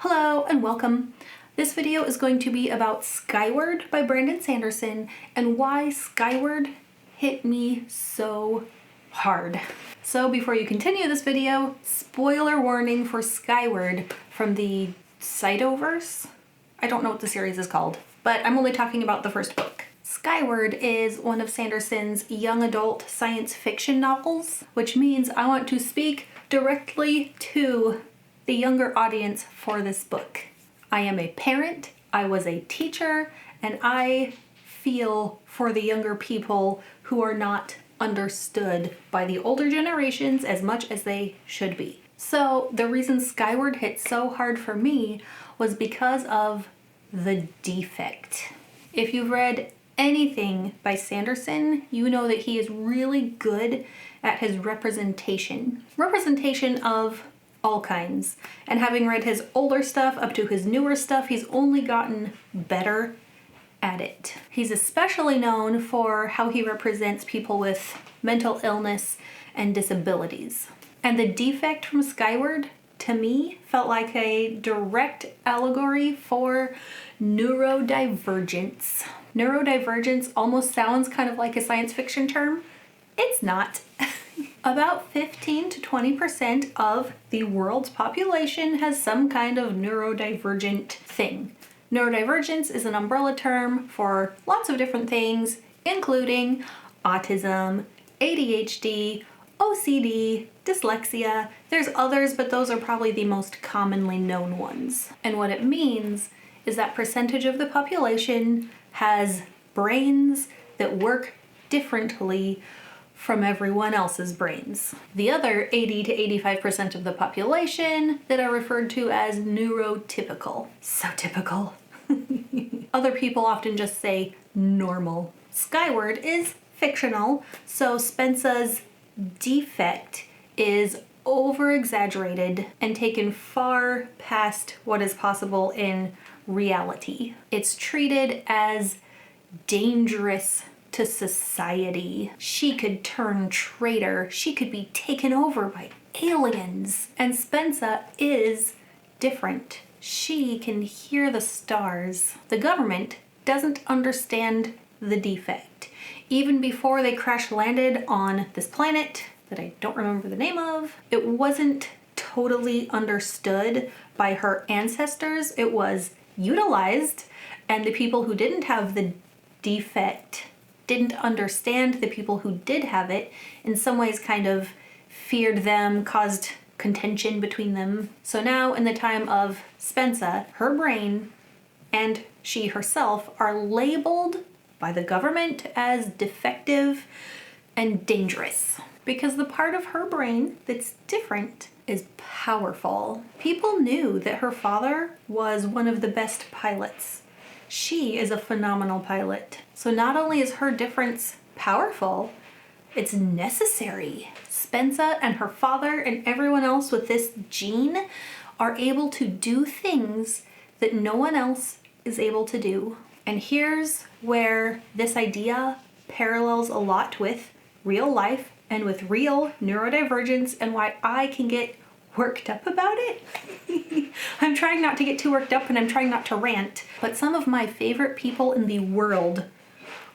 Hello and welcome. This video is going to be about Skyward by Sanderson and why Skyward hit me so hard. So before you continue this video, spoiler warning for Skyward from the Cytoverse. I don't know what the series is called, but I'm only talking about the first book. Skyward is one of Sanderson's young adult science fiction novels, which means I want to speak directly to the younger audience for this book. I am a parent, I was a teacher, and I feel for the younger people who are not understood by the older generations as much as they should be. So the reason Skyward hit so hard for me was because of the defect. If you've read anything by Sanderson, you know that he is really good at his representation of all kinds. And having read his older stuff up to his newer stuff, he's only gotten better at it. He's especially known for how he represents people with mental illness and disabilities. And the defect from Skyward, to me, felt like a direct allegory for neurodivergence. Neurodivergence almost sounds kind of like a science fiction term. It's not. About 15 to 20% of the world's population has some kind of neurodivergent thing. Neurodivergence is an umbrella term for lots of different things, including autism, ADHD, OCD, dyslexia. There's others, but those are probably the most commonly known ones. And what it means is that percentage of the population has brains that work differently from everyone else's brains. The other 80 to 85% of the population that are referred to as neurotypical. So typical. Other people often just say normal. Skyward is fictional, so Spensa's defect is over-exaggerated and taken far past what is possible in reality. It's treated as dangerous to society. She could turn traitor. She could be taken over by aliens. And Spensa is different. She can hear the stars. The government doesn't understand the defect. Even before they crash landed on this planet that I don't remember the name of, it wasn't totally understood by her ancestors. It was utilized, and the people who didn't have the defect didn't understand the people who did have it, in some ways kind of feared them, caused contention between them. So now in the time of Spensa, her brain and she herself are labeled by the government as defective and dangerous because the part of her brain that's different is powerful. People knew that her father was one of the best pilots. She is a phenomenal pilot. So not only is her difference powerful, it's necessary. Spensa and her father and everyone else with this gene are able to do things that no one else is able to do. And here's where this idea parallels a lot with real life and with real neurodivergence and why I can get worked up about it. I'm trying not to get too worked up and I'm trying not to rant, but some of my favorite people in the world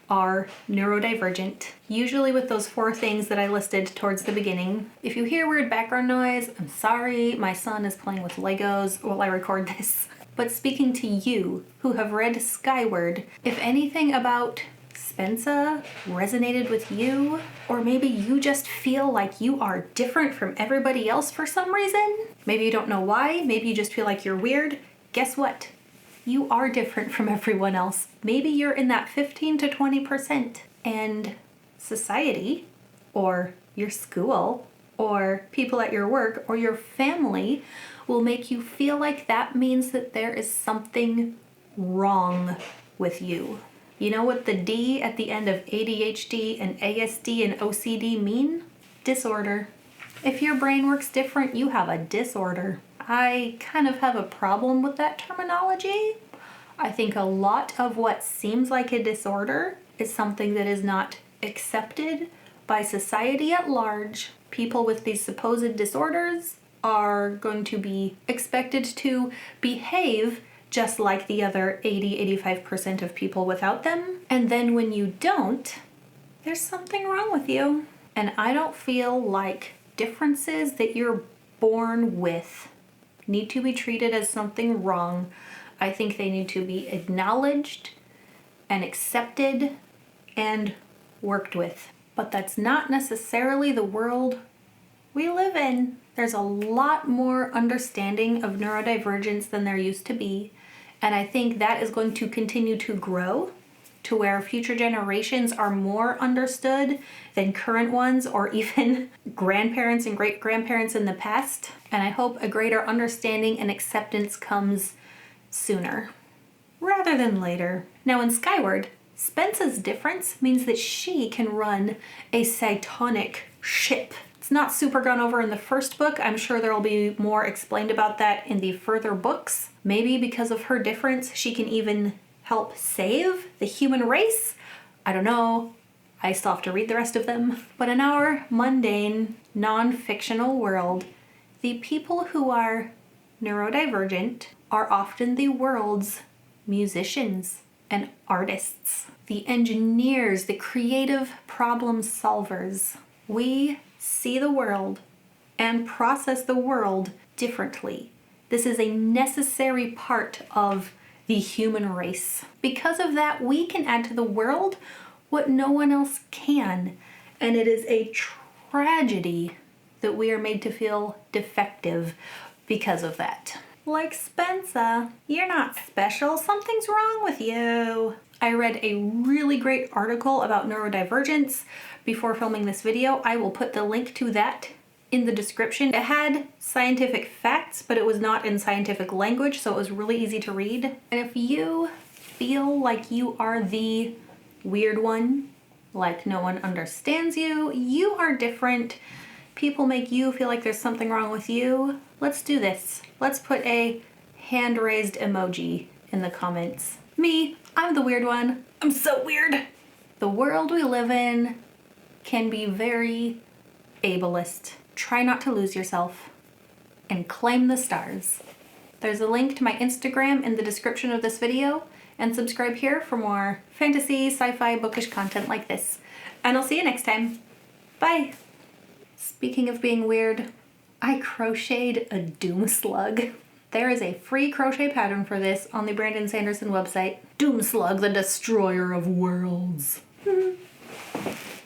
are neurodivergent, usually with those 4 things that I listed towards the beginning. If you hear weird background noise, I'm sorry, my son is playing with Legos while I record this. But speaking to you who have read Skyward, if anything about Spensa resonated with you, or maybe you just feel like you are different from everybody else for some reason, maybe you don't know why, maybe you just feel like you're weird, guess what? You are different from everyone else. Maybe you're in that 15 to 20%, and society, or your school, or people at your work, or your family will make you feel like that means that there is something wrong with you. You know what the D at the end of ADHD and ASD and OCD mean? Disorder. If your brain works different, you have a disorder. I kind of have a problem with that terminology. I think a lot of what seems like a disorder is something that is not accepted by society at large. People with these supposed disorders are going to be expected to behave just like the other 80-85% of people without them. And then when you don't, there's something wrong with you. And I don't feel like differences that you're born with need to be treated as something wrong. I think they need to be acknowledged and accepted and worked with. But that's not necessarily the world we live in. There's a lot more understanding of neurodivergence than there used to be, and I think that is going to continue to grow to where future generations are more understood than current ones or even grandparents and great-grandparents in the past. And I hope a greater understanding and acceptance comes sooner rather than later. Now in Skyward, Spence's difference means that she can run a cytonic ship. It's not super gone over in the first book. I'm sure there'll be more explained about that in the further books. Maybe because of her difference, she can even help save the human race. I don't know. I still have to read the rest of them. But in our mundane, non-fictional world, the people who are neurodivergent are often the world's musicians and artists, the engineers, the creative problem solvers. We see the world and process the world differently. This is a necessary part of the human race. Because of that, we can add to the world what no one else can. And it is a tragedy that we are made to feel defective because of that. Like Spencer, you're not special, something's wrong with you. I read a really great article about neurodivergence before filming this video. I will put the link to that in the description. It had scientific facts, but it was not in scientific language, so it was really easy to read. And if you feel like you are the weird one, like no one understands you, you are different, people make you feel like there's something wrong with you, let's do this. Let's put a hand raised emoji in the comments. Me, I'm the weird one. I'm so weird. The world we live in can be very ableist. Try not to lose yourself and claim the stars. There's a link to my Instagram in the description of this video, and subscribe here for more fantasy, sci-fi, bookish content like this. And I'll see you next time. Bye. Speaking of being weird, I crocheted a doom slug. There is a free crochet pattern for this on the Brandon Sanderson website. Doom slug, the destroyer of worlds.